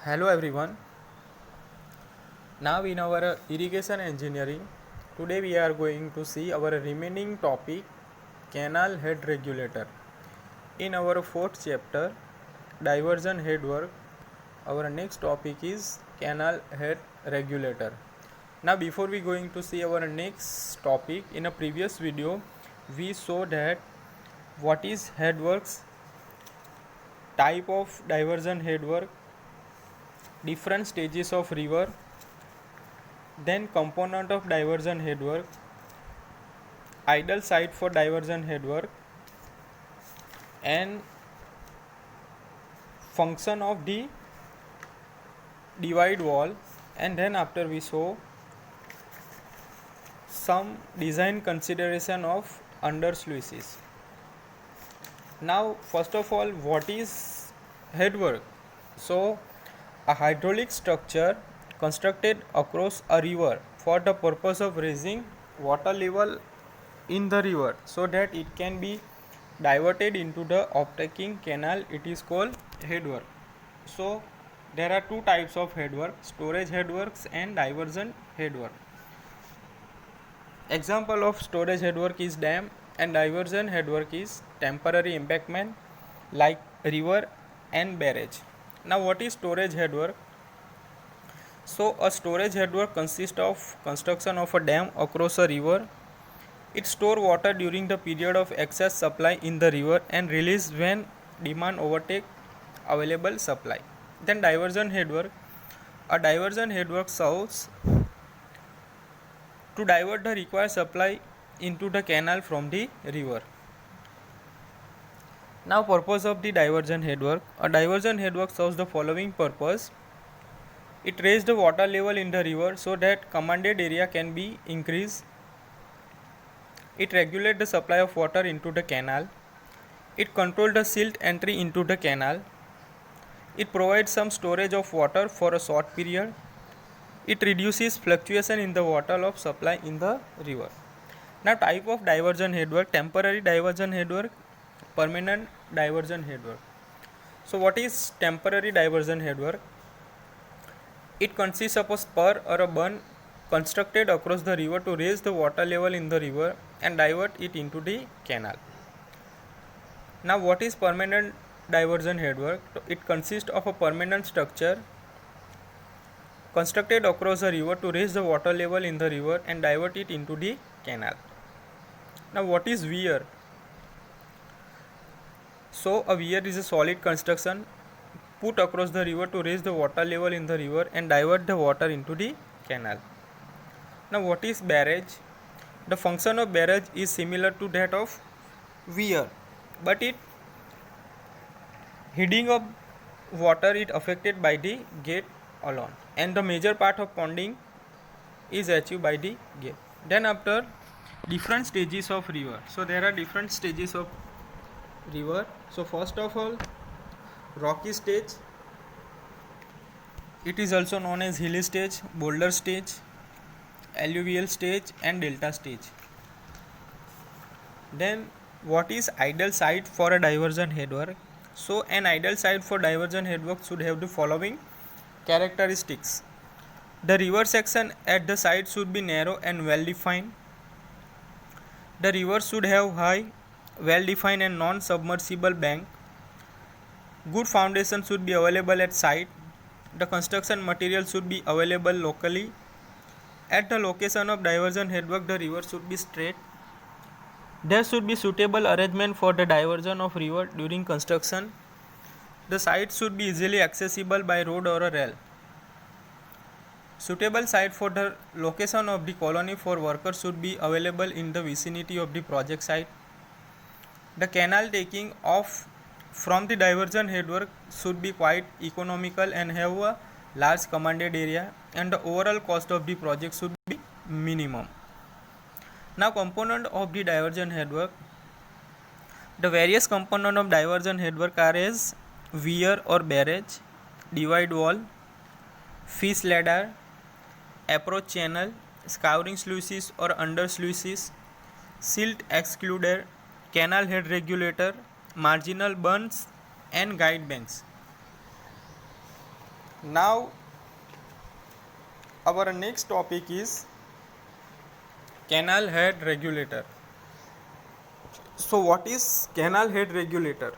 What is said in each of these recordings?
Hello everyone. Now in our irrigation engineering, today we are going to see our remaining topic, canal head regulator. In our fourth chapter, diversion head work, our next topic is canal head regulator. Now before we going to see our next topic, in a previous video we saw that what is head works, type of diversion head work, different stages of river, then component of diversion headwork, ideal site for diversion headwork, and function of the divide wall, and then after we saw some design consideration of under sluices. Now first of all, what is headwork? So a hydraulic structure constructed across a river for the purpose of raising water level in the river so that it can be diverted into the obtaking canal, it is called headwork. So there are two types of headwork, storage headworks and diversion headwork. Example of storage headwork is dam, and diversion headwork is temporary embankment like river and barrage. Now what is storage headwork? So a storage headwork consists of construction of a dam across a river. It stores water during the period of excess supply in the river and release when demand overtake available supply. Then diversion headwork. A diversion headwork serves to divert the required supply into the canal from the river. Now purpose of the diversion headwork. A diversion headwork serves the following purpose. It raises the water level in the river so that commanded area can be increased. It regulates the supply of water into the canal. It controls the silt entry into the canal. It provides some storage of water for a short period. It reduces fluctuation in the water of supply in the river. Now type of diversion headwork, temporary diversion headwork, permanent diversion headwork. So what is temporary diversion headwork? It consists of a spur or a bund constructed across the river to raise the water level in the river and divert it into the canal. Now what is permanent diversion headwork? It consists of a permanent structure constructed across the river to raise the water level in the river and divert it into the canal. Now what is weir? So a weir is a solid construction put across the river to raise the water level in the river and divert the water into the canal. Now what is barrage? The function of barrage is similar to that of weir, but it heading of water is affected by the gate alone, and the major part of ponding is achieved by the gate. Then after, different stages of river. So there are different stages of river. So first of all, rocky stage, it is also known as hilly stage, boulder stage, alluvial stage and delta stage. Then what is ideal site for a diversion headwork? So an ideal site for diversion headwork should have the following characteristics. The river section at the site should be narrow and well defined. The river should have high, well defined and non-submersible bank. Good foundation should be available at site. The construction material should be available locally. At the location of diversion headwork, the river should be straight. There should be suitable arrangement for the diversion of river during construction. The site should be easily accessible by road or a rail. Suitable site for the location of the colony for workers should be available in the vicinity of the project site. The canal taking off from the diversion headwork should be quite economical and have a large commanded area, and the overall cost of the project should be minimum. Now component of the diversion headwork. The various components of diversion headwork are as weir or barrage, divide wall, fish ladder, approach channel, scouring sluices or under sluices, silt excluder, canal head regulator, marginal bunds and guide banks. Now our next topic is canal head regulator. So what is canal head regulator?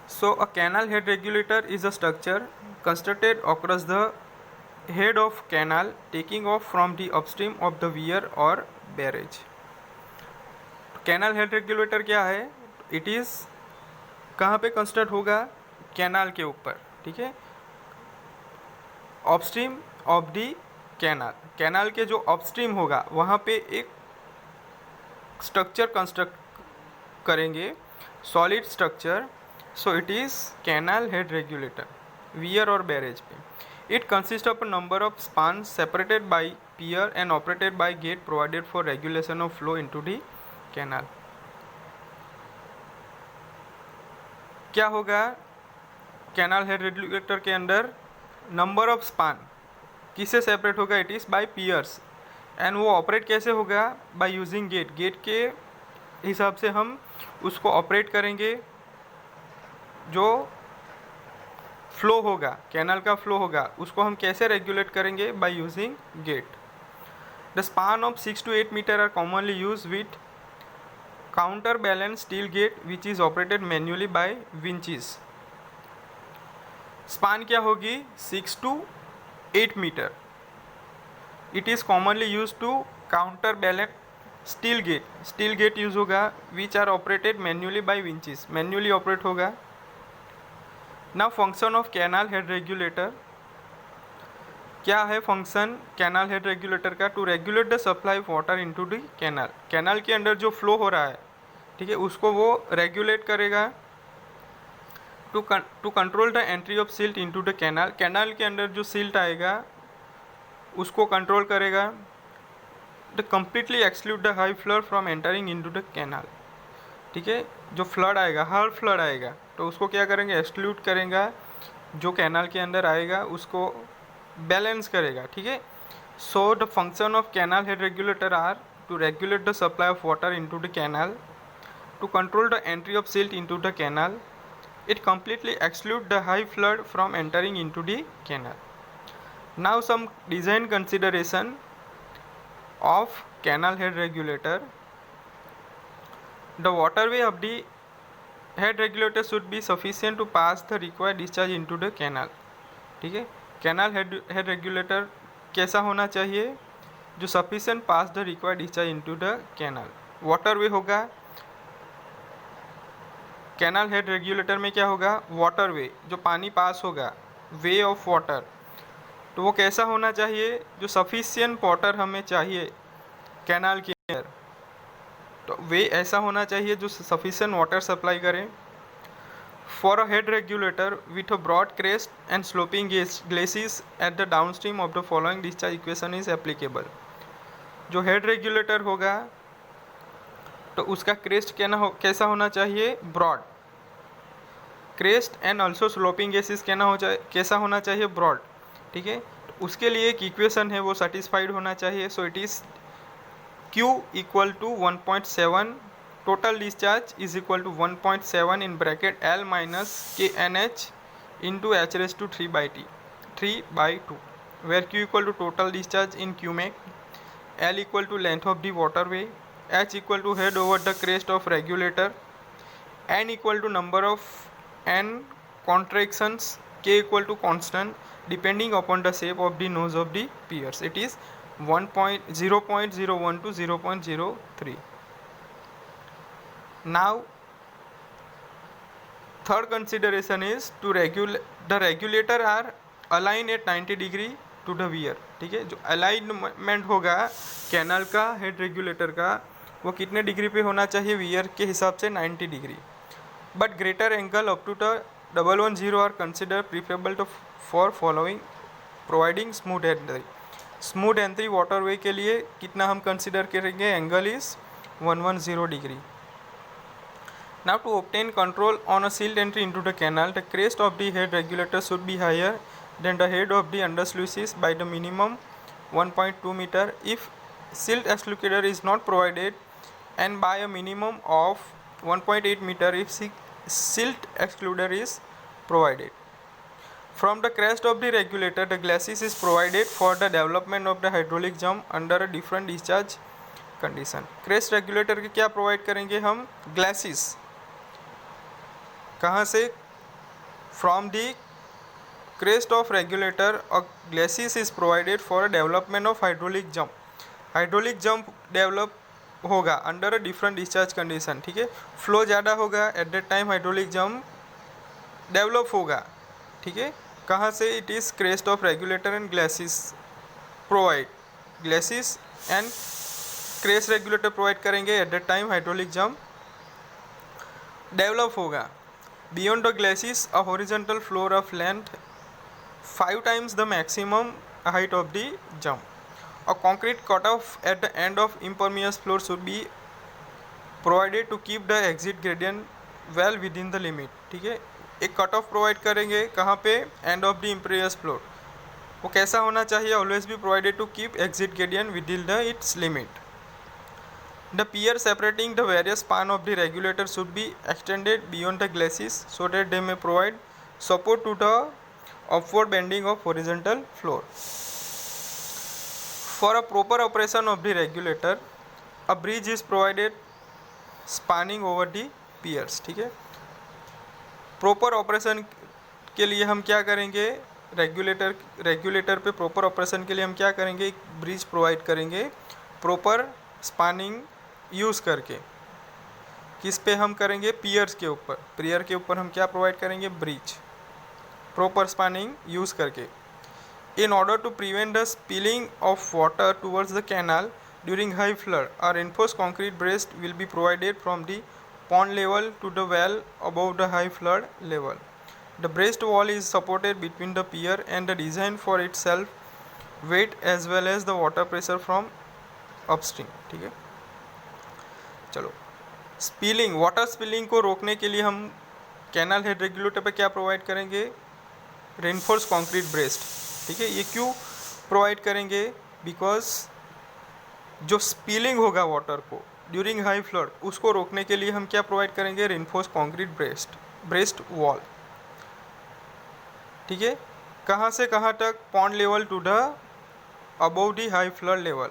So a canal head regulator is a structure constructed across the head of canal taking off from the upstream of the weir or barrage. Canal head regulator क्या है? It is कहाँ पे construct होगा? Canal के ऊपर, ठीक है, upstream of the canal, canal के जो अपस्ट्रीम होगा वहाँ पे एक स्ट्रक्चर कंस्ट्रक्ट करेंगे, solid structure. So it is canal head regulator weir और बैरेज पे. It consist of a number of span separated by pier and operated by gate provided for regulation of flow into the canal. क्या होगा canal head regulator के अंदर? Number of span किससे separate होगा? It is by piers. And वो operate कैसे होगा? Bye using gate. Gate के हिसाब से हम उसको ऑपरेट करेंगे. जो फ्लो होगा, कैनाल का फ्लो होगा, उसको हम कैसे रेगुलेट करेंगे? By using gate. The span of 6 to 8 metre are commonly use with counter balance steel gate which is operated manually by winches. Span क्या होगी? 6 to 8 metre. It is commonly use to counter balance steel gate. Steel gate use होगा which are operated manually by winches, manually operate होगा. Now function of canal head regulator. क्या है function canal head regulator का? To regulate the supply of water into the canal. Canal के अंदर जो flow हो रहा है, ठीक है, उसको वो रेगुलेट करेगा. To control the entry of silt into the canal. Canal के अंदर जो सिल्ट आएगा उसको कंट्रोल करेगा. The completely exclude the high flood from entering into the canal. ठीक है, जो फ्लड आएगा, हर फ्लड आएगा तो उसको क्या करेंगे? एक्सक्लूड करेगा. जो कैनाल के अंदर आएगा उसको बैलेंस करेगा. ठीक है. So the function of canal head regulator are to regulate the supply of water into the canal, to control the entry of silt into the canal. It completely exclude the high flood from entering into the canal. Now some design consideration of canal head regulator. The waterway of the head regulator should be sufficient to pass the required discharge into the canal. ठीक है, canal head regulator कैसा होना चाहिए? जो sufficient pass the required discharge into the canal. Waterway होगा. Canal head regulator में क्या होगा? वाटरवे, जो पानी पास होगा, वे ऑफ वाटर, तो वो कैसा होना चाहिए? जो सफिशिएंट वाटर हमें चाहिए कैनाल के अंदर, तो वे ऐसा होना चाहिए जो सफिशिएंट वाटर सप्लाई करें. For a head regulator with a broad crest and sloping glacis at the down stream of the following discharge equation is applicable. जो हेड रेगुलेटर होगा तो उसका क्रेस्ट कैसा होना चाहिए? Broad crest and also sloping glacis कैसा होना चाहिए? ब्रॉड. ठीक है, तो उसके लिए एक इक्वेशन है, वो सेटिस्फाइड होना चाहिए. So it is Q equal to 1.7 total discharge is equal to 1.7 in bracket L minus KNH into H⁻² 3/2 where Q equal to total discharge in cumec, L equal to length of the waterway, H equal to head over the crest of regulator, N equal to number of N contractions, K equal to constant depending upon the shape of the nose of the piers. It is 0.01 to 0.03. Now third consideration is to the regulator are aligned at 90 degree to the weir. ठीक है, जो alignment होगा canal का head regulator का, वो कितने degree पे होना चाहिए? वियर के हिसाब से 90 degree. But greater angle up to the 110 are consider preferable to for following providing smooth entry. Smooth entry waterway के लिए कितना हम कंसिडर करेंगे? Angle is 110 degree. Now to obtain control on a silt entry into the canal, the crest of the head regulator should be higher than the head of the undersluices by the minimum 1.2 meter if silt excluder is not provided, and by a minimum of 1.8 meter if silt excluder is provided. From the crest of the regulator, the glacis is provided for the development of the hydraulic jump under a different discharge condition. crest regulator के क्या provide करेंगे हम? glacis. कहाँ से? From the crest of regulator, a glacis is provided for a development of hydraulic jump. hydraulic jump develop होगा under a different discharge condition. ठीक है, flow ज़्यादा होगा at that time hydraulic jump develop होगा. ठीक है, कहाँ से? It is crest of regulator and glacis provide. Glacis and crest regulator provide करेंगे at that time hydraulic jump develop होगा. Beyond the glacis a horizontal floor of length 5 times the maximum height of the jump. A concrete cutoff at the end of impermeable floor should be provided to keep the exit gradient well within the limit. ठीक है, एक cut off provide करेंगे कहाँ पे? End of the impervious floor. वो कैसा होना चाहिए? Always be provided to keep exit gradient within the its limit. The pier separating the various span of the regulator should be extended beyond the glacis so that they may provide support to the upward bending of horizontal floor. For a proper operation of the regulator, a bridge is provided spanning over the piers. ठीक है, proper operation के लिए हम क्या करेंगे? Regulator पे proper operation के लिए हम क्या करेंगे? एक ब्रिज प्रोवाइड करेंगे प्रॉपर स्पानिंग यूज़ करके. किस पे हम करेंगे? पियर्स के ऊपर. पियर के ऊपर हम क्या प्रोवाइड करेंगे? ब्रिज. प्रॉपर स्पानिंग यूज़ करके. In order to prevent the spilling of water towards the canal during high flood, a reinforced concrete breast will be provided from the pond level to the well above the high flood level. The breast wall is supported between the pier and the design for its self weight as well as the water pressure from upstream. ठीक है, चलो. Spilling, water spilling को रोकने के लिए हम canal head regulator पे क्या प्रोवाइड करेंगे? Reinforce concrete breast. ठीक है, ये क्यों प्रोवाइड करेंगे? बिकॉज जो स्पिलिंग होगा वाटर को ड्यूरिंग हाई फ्लड, उसको रोकने के लिए हम क्या प्रोवाइड करेंगे? Reinforce concrete breast wall. ठीक है, कहाँ से कहाँ तक? Pond level to the above the high flood level.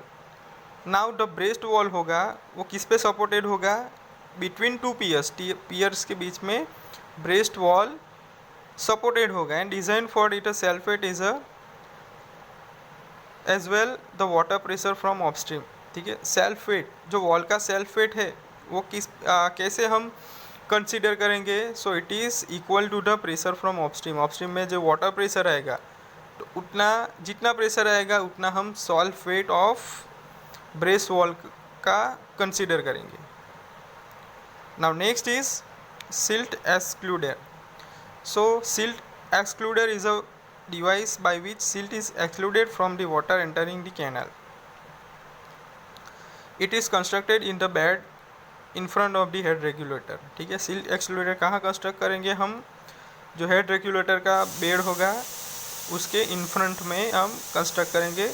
Now the breast wall होगा वो किस पे सपोर्टेड होगा? बिटवीन टू पियर्स के बीच में ब्रेस्ट वॉल सपोर्टेड होगा. And design for it a self weight is as well the water pressure from upstream. ठीक है, सेल्फ वेट, जो वॉल का सेल्फ वेट है वो कैसे हम कंसीडर करेंगे? So it is equal to the pressure from upstream. Upstream में जो वाटर प्रेशर आएगा तो उतना जितना प्रेशर आएगा उतना हम self weight of breast wall का कंसीडर करेंगे. Now next is silt excluder. So silt excluder is a device by which silt is excluded from the water entering the canal. It is constructed in the bed in front of the head regulator. ठीक है, silt excluder कहाँ construct करेंगे हम? जो हेड regulator का bed होगा उसके इन फ्रंट में हम कंस्ट्रक्ट करेंगे.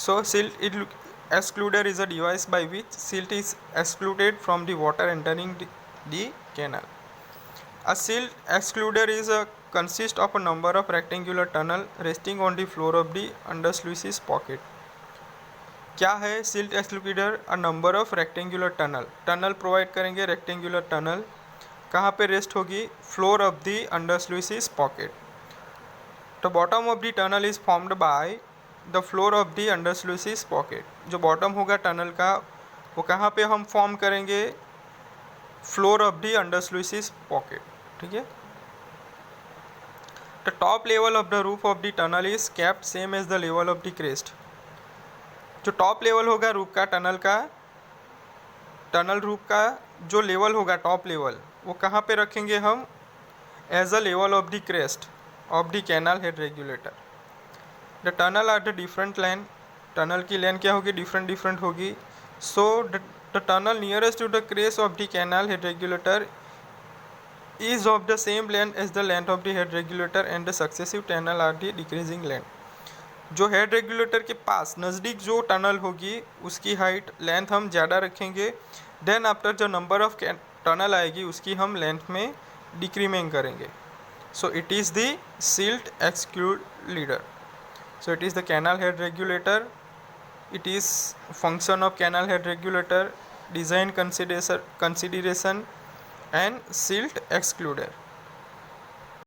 So silt excluder is a device by which silt is excluded from the water entering the canal. A silt excluder consists of a number of rectangular tunnel resting on the floor of the undersluices pocket. क्या है silt excluder? A number of rectangular tunnel provide करेंगे. rectangular tunnel कहाँ पे rest होगी? floor of the undersluices pocket. The bottom of the tunnel is formed by the floor of the undersluices pocket. जो bottom होगा tunnel का वो कहाँ पे हम फॉर्म करेंगे? Floor of the undersluices pocket. ठीक है, the top level of the roof of the tunnel is capped same as the level of the crest. जो टॉप लेवल होगा रूफ का, टनल रूफ का जो लेवल होगा टॉप लेवल, वो कहाँ पे रखेंगे हम? As a level of the crest of the canal head regulator. The tunnel are the different length. Tunnel की लेंथ क्या होगी? डिफरेंट होगी. So the tunnel nearest to the crest of the canal head regulator is of the same length as the length of the head regulator and the successive tunnel are the decreasing length. जो हेड regulator के पास नज़दीक जो tunnel होगी उसकी height length हम ज़्यादा रखेंगे. देन आफ्टर जो नंबर ऑफ टनल आएगी उसकी हम लेंथ में डिक्रीमेंट करेंगे. So it is the silt exclude leader. So it is the canal head regulator. It is function of canal head regulator, design consideration and silt excluder.